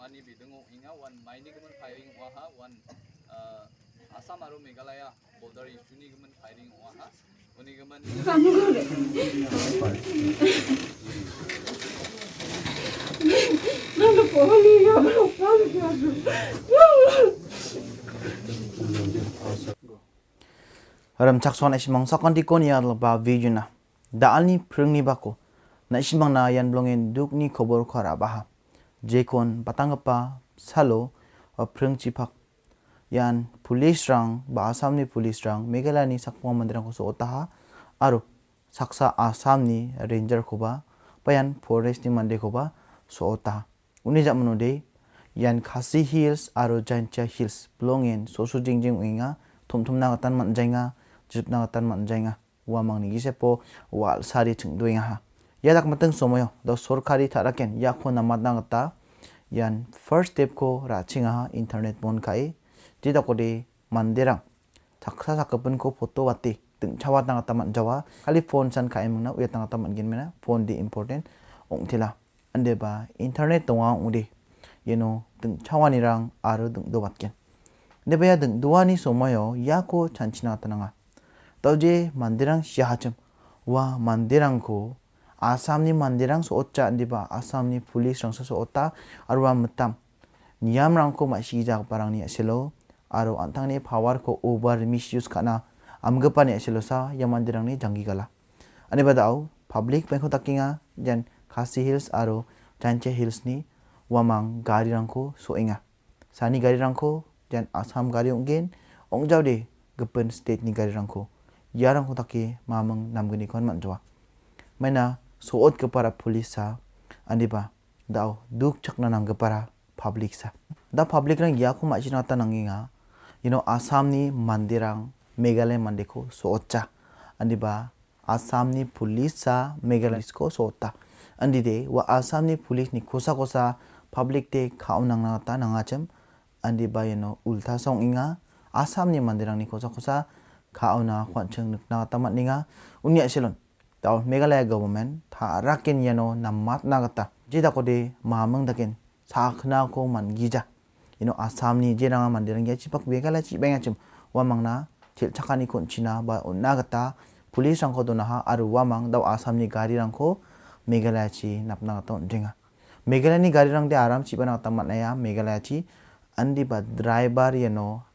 ani bidungo inga one maini gaman firing waha one Assam aru Meghalaya border issue ni gaman firing waha uni gaman Ram chakson isimang sakon di kon ya ba video na daalni prungni bako na isimang na yan blongin dukni kobor khara baha jekon patangapa salo prung chipak yan police rang ba Assamni police rang Meghalaya ni sakpong mandirang ko so otaha aru saksa Assamni ranger ko ba payan forest ni mande ko ba so otaha uni jak menode yan Khasi Hills aru Jancha Hills blongin so so jingjing winga thumthum na katan man jainga jip na katan man jainga wa mangni gisepo wal sari chingdoinga ha yadak mateng somoyo do sorkari tharaken yakho namat na kata yan first step ko rachinga ha internet bon kai jida kode manderang taksa sakapun ko foto wati tung chawat na kata man jawa kali phone san kai mangna uyat na kata man gin mena phone di important ong thila ande ba internet tonga ude yeno tung chawanirang aru dung do watken ande ba ya dung duani somoyo yako chanchina tananga tawje mandirang syahachum wa mandirang ko Assamni mandirang so ocha ndiba Assamni police rang so ota arwa matam niyam rang ko mashi jak parang ni selo aro antang ni power ko over misuse kana amgapa ni selo sa ya mandirang ni jangi gala ani badau public bank takinga jan Khasi Hills aro Jancha Hills ni wamang gari rang ko so inga sani gari rang ko jan Assam gari onggen ongjau de gepen state ni gari rang ko yarang ko taki mamang namgani kon manjwa maina soot kepara polis sa andiba dau duk chakna nang kepara public sa da public rang ya ko machina ta nanginga Assamni mandirang Meghalaya mandeko sootcha andiba Assamni police sa Meghalaya ko soota andide wa Assamni police ni kosa public te khaunang na ta nangachem andiba ulta song inga Assamni mandirang ni kosa kauna khwancheng nukna tamat ninga unya silon taw Meghalaya government tha rakin namat nagata jida kode mamang dakin sakhna ko man gija Assamni jeranga mandirang ya chipak Meghalaya chi bengachim wamangna til chakani kon china ba nagata police rang ko dona ha aru wamang daw Assamni gari rang ko Meghalaya chi napna ta onjenga Meghalaya ni gari rang de aram chi bana tamat na ya Meghalaya chi andi ba driver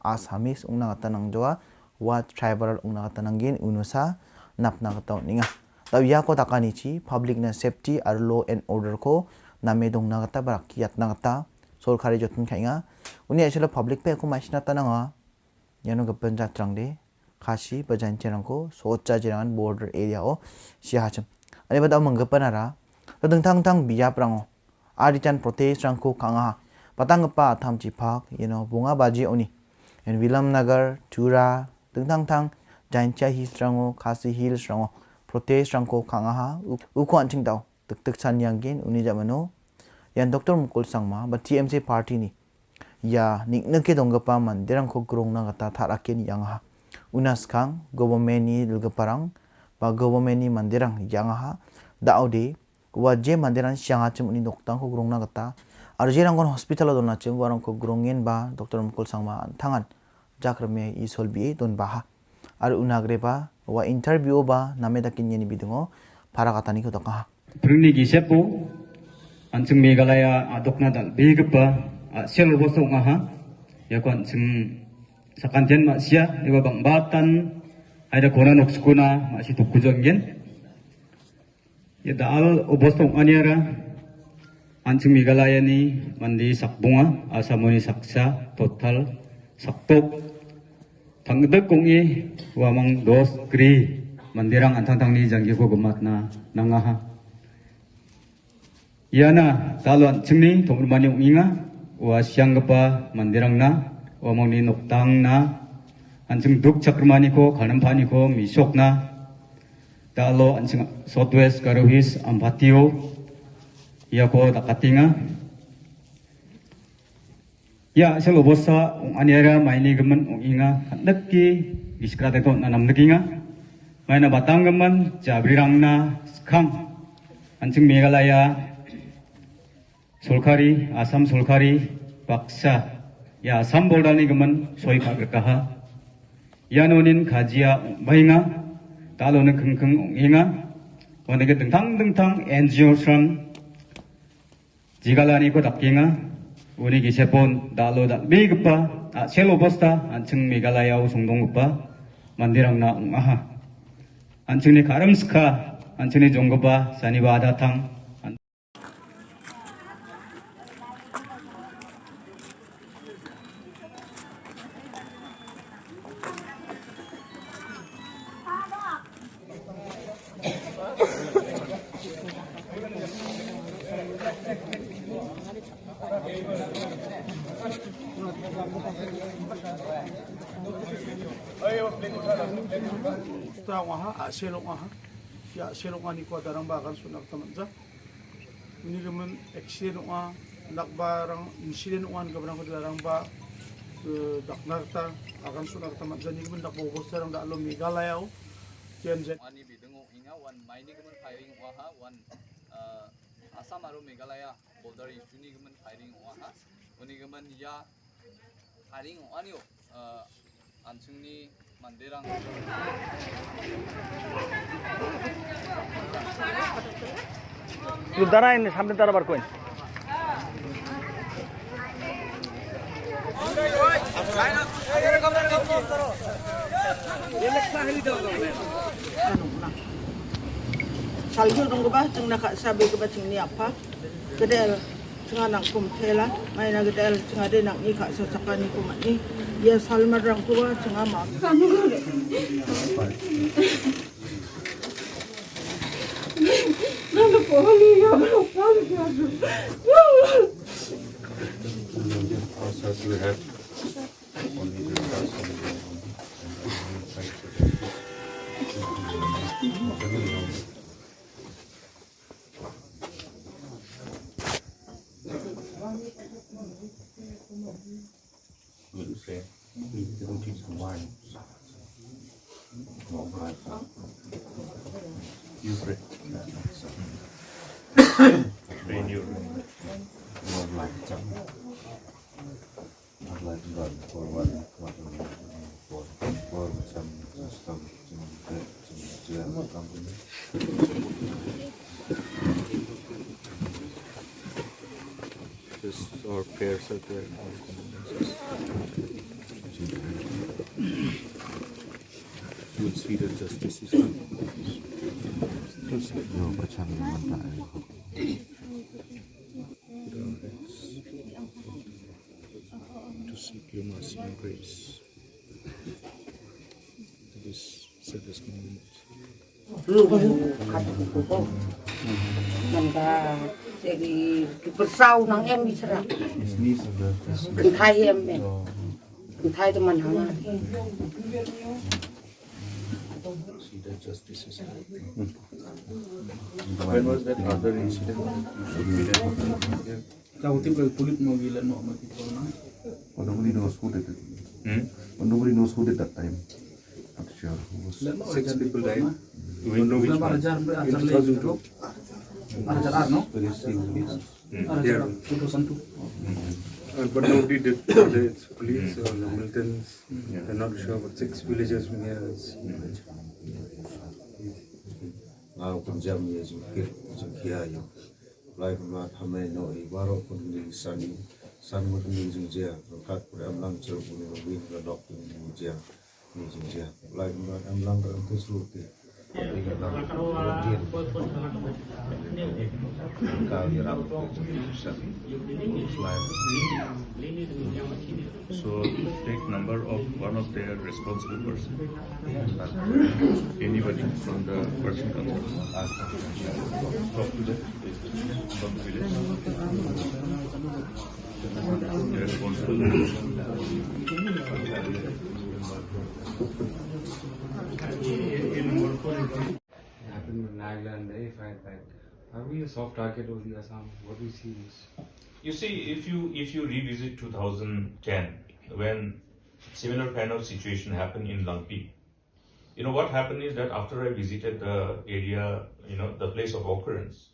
Assamese ungna ta nang joa wa tribal ungna kata nanggin unusa napna kata ninga taw ya ko takani chi public na safety ar law and order ko name dong na kata barakyat na kata sorkari jotun khainga uni asila public pe ko machina tananga yano gapan jatrang de Khasi bajancherang ko socha jirangan border area o sihacham ani bada manggapanara tadang tang biya prango aritan protest rang ko kanga patang pa tham chi phak bunga baji oni en Vilam Nagar Tura tang Jancha Hills rango Khasi Hills rango protest rangko kangaha uko anching daw tek san yanggin uni jamano yan Dr. Mukul sangma ba TMC party ni ya nikneke donggapa mandirang ko grong na kata tharakin yangha unas kang government ni lgaparang ba government ni mandirang yangha daode waje mandirang siangachim uni doktang ko grong na kata arjerang kon hospital dona chim warang ko grongin ba Dr. Mukul sangma tangan jakrame isolbi don baha ar unagre ba wa interview ba nameda kinyeni bidungo para katani ko dokha pruni gisepo anchung Meghalaya adokna dal begpa sel boso ngaha yakon chum sakanjen masia eba bangbatan ada kona nokskuna masih tukujonggen ya dal oboso aniara anchung Meghalaya ni mandi sakbunga asamoni saksa total saktok tangdek kongi wamang dos kri mandirang antang ni janggi ko gematna nangaha yana talon chimni tomurmani unginga wa siangpa mandirang na wamang ni noktang na anjing duk chakrmani ko khanampani ko misokna talo anjing southwest garohis ampatio ya ko takatinga ya selo bosa aniara maini gemen inga nakki iskrate to nanam nakinga maina batang gemen jabrirangna skang anjing Meghalaya 솔카리 아삼 솔카리 박사 야 아삼 볼다니 그만 소위 가글까하 야노닌 가지야 마잉아 달로는 킁킁 잉아 원에게 등탕 엔지오스랑 지갈라니 고 답갱아 우리 기세폰 달로다 메그파 셀로버스타 안층 메갈라야우 송동급파 만디랑나 웅아하 안층니 가름스카 안층니 종급파 사니바다탕 Tawaha, Shillong ya Shillong ni ko darang bakal sunak tamanza. Ini kemen accident lakbarang insiden gabrang ko darang ba daknarta akan sunak tamanza ni kemen dakbogos darang da lo Meghalaya Kenjama Ani bidungo inga one mining kemen firing waha one Assam aro Meghalaya border issue ni kemen firing waha uni kemen ya firing anio anchungni manderang Udara ini sampai tara barkoin. Salju dong ba teng nak sabi ke bacing ni apa gedel tengah nak kumpela main nak gedel tengah de nak ni kak sesakan ni kumat ni ya salma rang tua tengah mak nanda pohli ya pohli ya process we have only the good say we don't teach some wine no right you pray train you not like jump not like God for one for some stuff some company this our prayers are there you will see that justice is done no bachang manta to seek your mercy and grace to this saddest moment. jadi bersau nang em bisra kentai em kentai teman hang See that justice is done. When was that other incident? Tahu tim kulit mobilan no mati corona. Nobody knows who did it. Nobody knows who did that time. Not sure who was. 6 people died. Do we know which one? In 2002. Very serious. There 2002. But nobody did. Whether it's police or the militants, they're not sure. But 6 villagers we have. Now Kenjama is here. Life not Hame no Garo Songbad San Mukul Jia, Kat Amlang Chilpun, Wing the doctor in Jia, Life not Amlang and Tusruti. So take number of one of their responsible person. Anybody from the person concerned. Talk to them from the village. They are responsible. Happened with Nagla and they fight back. Are we a soft target of the Assam? What we see is You see, if you revisit 2010, when similar kind of situation happened in Langpi, what happened is that after I visited the area, the place of occurrence,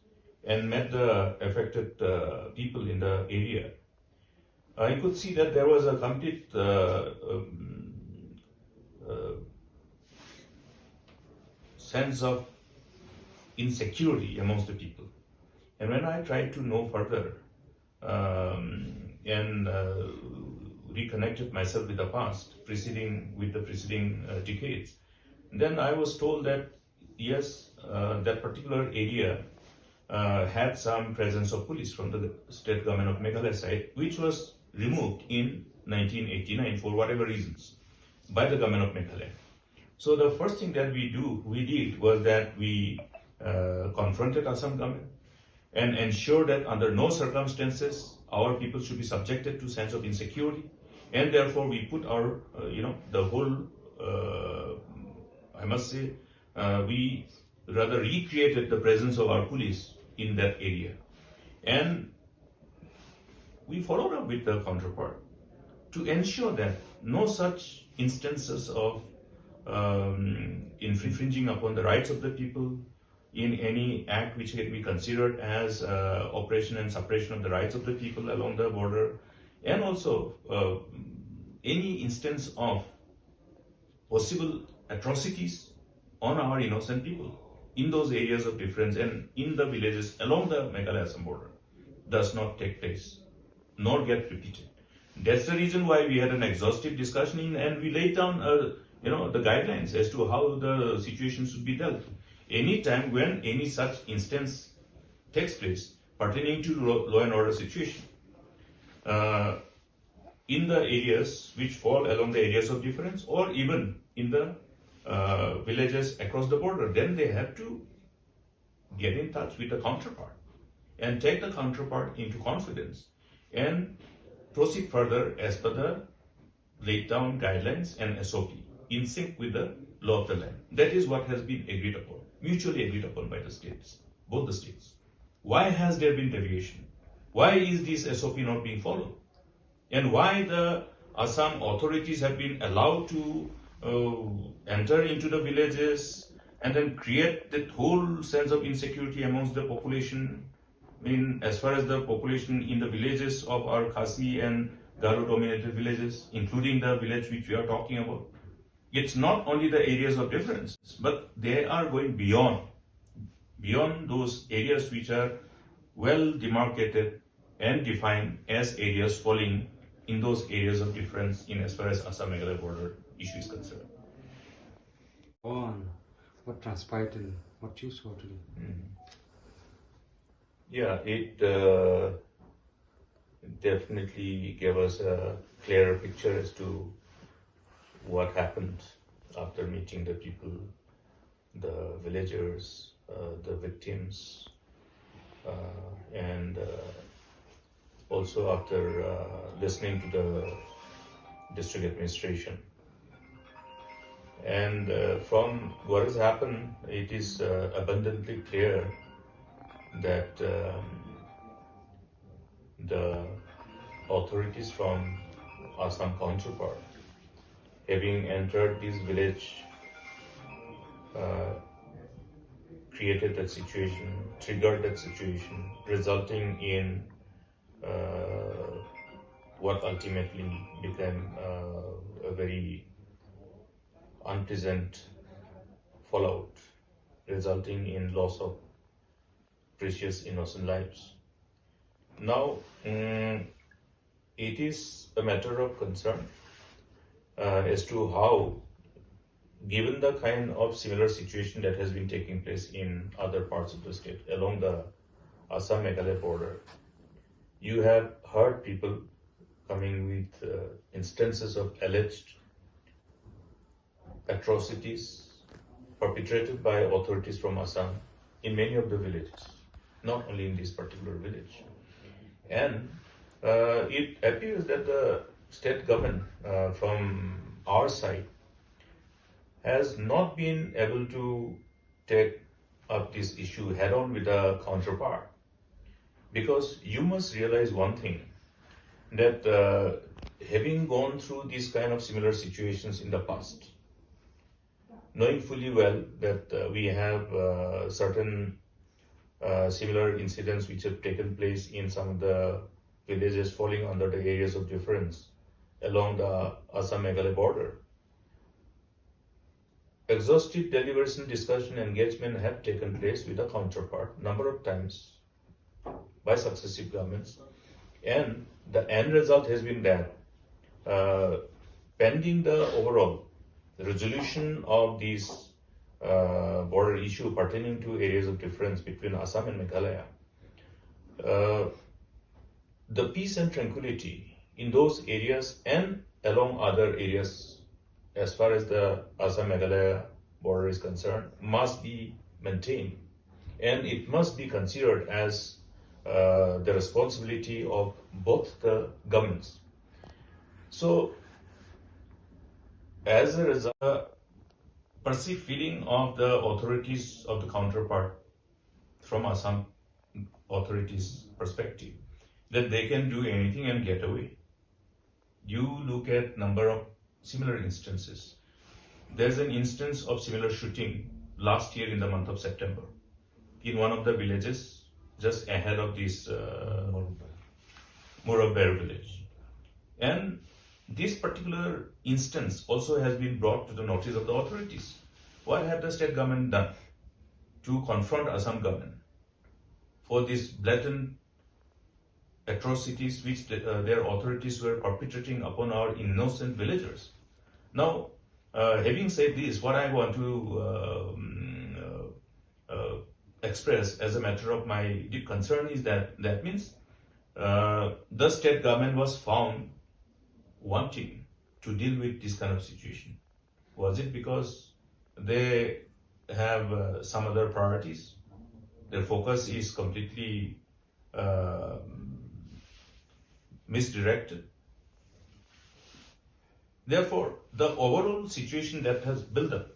and met the affected people in the area, I could see that there was a complete sense of insecurity amongst the people. And when I tried to know further and reconnected myself with the past, preceding decades, then I was told that yes, that particular area had some presence of police from the state government of Meghalaya side, which was removed in 1989 for whatever reasons by the government of Meghalaya. So the first thing that we did was that we confronted Assam government and ensured that under no circumstances our people should be subjected to sense of insecurity, and therefore we put our the whole I must say we rather recreated the presence of our police in that area, and we followed up with the counterpart to ensure that no such instances of infringing upon the rights of the people in any act which can be considered as oppression and suppression of the rights of the people along the border, and also any instance of possible atrocities on our innocent people in those areas of difference and in the villages along the Meghalaya-Assam border does not take place nor get repeated. That's the reason why we had an exhaustive discussion and we laid down the guidelines as to how the situation should be dealt. Anytime when any such instance takes place pertaining to law and order situation in the areas which fall along the areas of difference or even in the villages across the border, then they have to get in touch with the counterpart and take the counterpart into confidence and proceed further as per the laid down guidelines and SOP in sync with the law of the land. That is what has been agreed upon, mutually agreed upon by the states, both the states. Why has there been deviation? Why is this SOP not being followed? And why the Assam authorities have been allowed to enter into the villages and then create that whole sense of insecurity amongst the population? I mean, as far as the population in the villages of our Khasi and Garo dominated villages, including the village which we are talking about, it's not only the areas of difference, but they are going beyond those areas which are well demarcated and defined as areas falling in those areas of difference in as far as Assam-Meghalaya border issue is concerned. On what transpired and what you saw today? Yeah, it definitely gave us a clearer picture as to what happened after meeting the people, the villagers, the victims, and also after listening to the district administration. And from what has happened, it is abundantly clear that the authorities from Assam counterpart, having entered this village, created that situation, triggered that situation, resulting in what ultimately became a very unpleasant fallout, resulting in loss of precious innocent lives. Now, it is a matter of concern as to how, given the kind of similar situation that has been taking place in other parts of the state along the Assam-Meghalaya border, you have heard people coming with instances of alleged atrocities perpetrated by authorities from Assam in many of the villages, not only in this particular village. And it appears that the state government from our side has not been able to take up this issue head on with a counterpart. Because you must realize one thing, that having gone through these kind of similar situations in the past, knowing fully well that we have certain similar incidents which have taken place in some of the villages falling under the areas of difference along the Assam-Meghalaya border. Exhaustive deliberation, discussion, engagement have taken place with the counterpart number of times by successive governments, and the end result has been that pending the overall resolution of these border issue pertaining to areas of difference between Assam and Meghalaya, the peace and tranquility in those areas and along other areas as far as the Assam-Meghalaya border is concerned must be maintained, and it must be considered as the responsibility of both the governments. So, as a result, the perceived feeling of the authorities of the counterpart from Assam authorities' perspective that they can do anything and get away. You look at number of similar instances. There's an instance of similar shooting last year in the month of September in one of the villages just ahead of this Murabber village. And this particular instance also has been brought to the notice of the authorities. What have the state government done to confront Assam government for these blatant atrocities which their authorities were perpetrating upon our innocent villagers? Now, having said this, what I want to express as a matter of my deep concern is that means the state government was found wanting to deal with this kind of situation. Was it because they have some other priorities? Their focus is completely misdirected. Therefore, the overall situation that has built up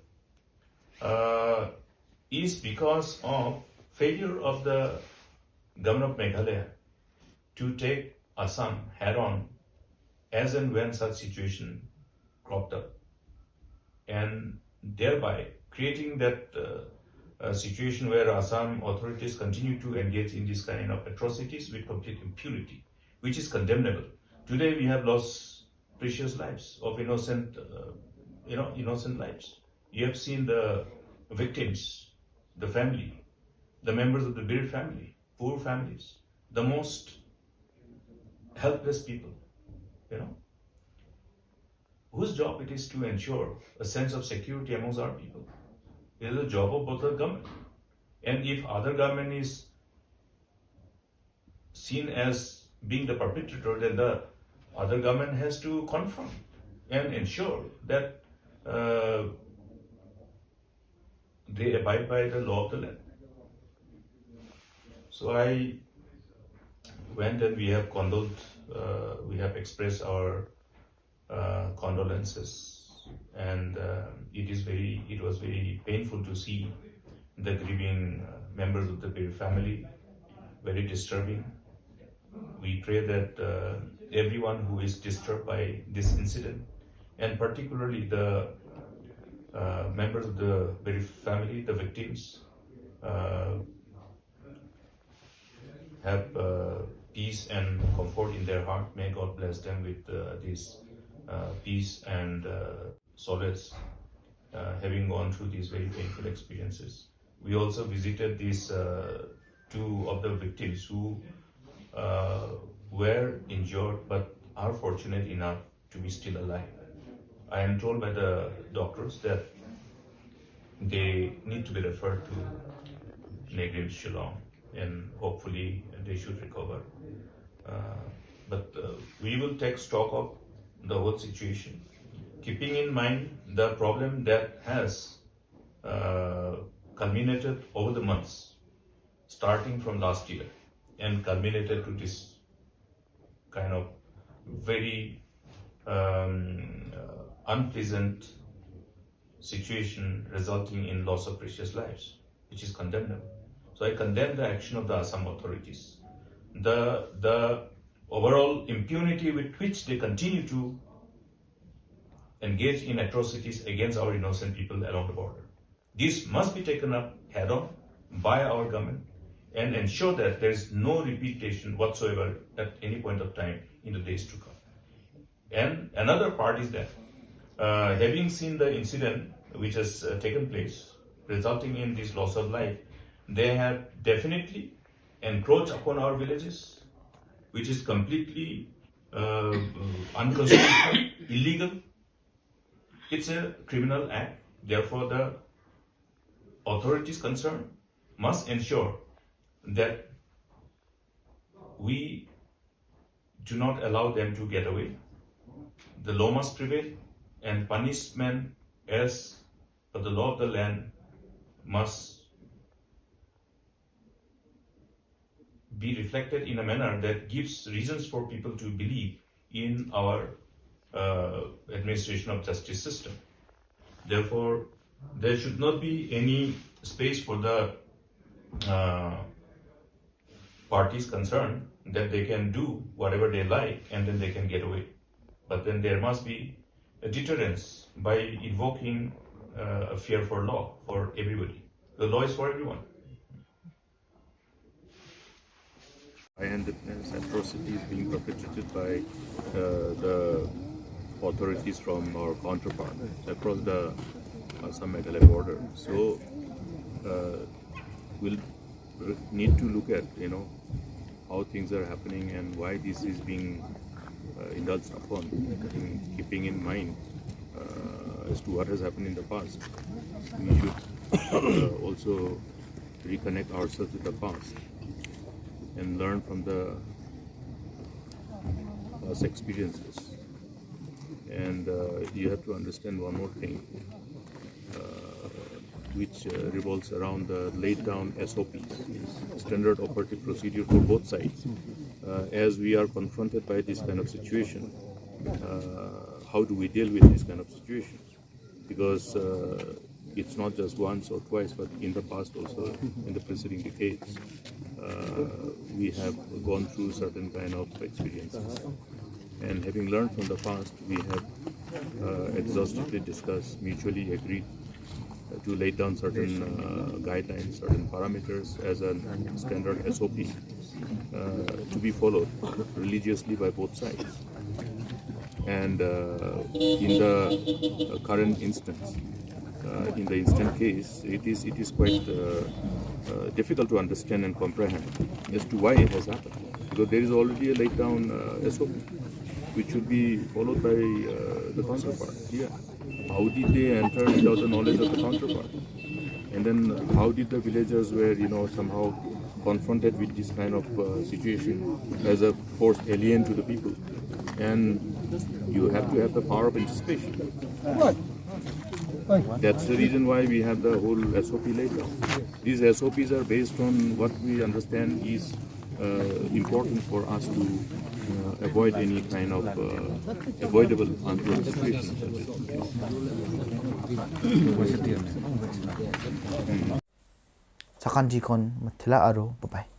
is because of failure of the government of Meghalaya to take Assam head on as and when such situation cropped up, and thereby creating that situation where Assam authorities continue to engage in this kind of atrocities with complete impunity, which is condemnable. Today we have lost precious lives of innocent lives. You have seen the victims, the family, the members of the bereaved family, poor families, the most helpless people, whose job it is to ensure a sense of security amongst our people. It is a job of both the government. And if other government is seen as being the perpetrator, then the other government has to confront and ensure that they abide by the law of the land. So I went and we have condoled, we have expressed our condolences, and it was very painful to see the grieving members of the bereaved family, very disturbing. We pray that everyone who is disturbed by this incident, and particularly the members of the bereaved family, the victims, have peace and comfort in their heart. May God bless them with this peace and solace, having gone through these very painful experiences. We also visited these two of the victims who were injured but are fortunate enough to be still alive. I am told by the doctors that they need to be referred to Megh, Shillong, and hopefully they should recover. But we will take stock of the whole situation, keeping in mind the problem that has culminated over the months, starting from last year, and culminated to this kind of very unpleasant situation resulting in loss of precious lives, which is condemnable. So I condemn the action of the Assam authorities. The overall impunity with which they continue to engage in atrocities against our innocent people along the border. This must be taken up head on by our government, and ensure that there is no repetition whatsoever at any point of time in the days to come. And another part is that having seen the incident which has taken place, resulting in this loss of life, they have definitely encroached upon our villages, which is completely unconstitutional, illegal. It's a criminal act. Therefore, the authorities concerned must ensure that we do not allow them to get away. The law must prevail, and punishment as per the law of the land must be reflected in a manner that gives reasons for people to believe in our administration of justice system. Therefore, there should not be any space for the parties concerned that they can do whatever they like and then they can get away. But then there must be a deterrence by invoking a fear for law for everybody. The law is for everyone. High-handedness, atrocities being perpetrated by the authorities from our counterpart across the Assam-Meghalaya border. So we'll need to look at, how things are happening and why this is being indulged upon, keeping in mind as to what has happened in the past. We should also reconnect ourselves with the past and learn from the past experiences. And you have to understand one more thing, which revolves around the laid down SOPs, standard operative procedure for both sides. As we are confronted by this kind of situation, how do we deal with this kind of situation? Because it's not just once or twice, but in the past also, in the preceding decades, we have gone through certain kind of experiences. And having learned from the past, we have exhaustively discussed, mutually agreed to lay down certain guidelines, certain parameters as a standard SOP to be followed religiously by both sides. And in the current instance, in the instant case, it is quite difficult to understand and comprehend as to why it has happened. Because there is already a laid down SOP which should be followed by the counterpart. Yeah. How did they enter without the knowledge of the counterpart? And then how did the villagers were, somehow confronted with this kind of situation as a force alien to the people? And you have to have the power of anticipation. That's the reason why we have the whole SOP laid down. These SOPs are based on what we understand is important for us to avoid any kind of avoidable unpleasant situations. Sakan jikon matila aro, bye bye.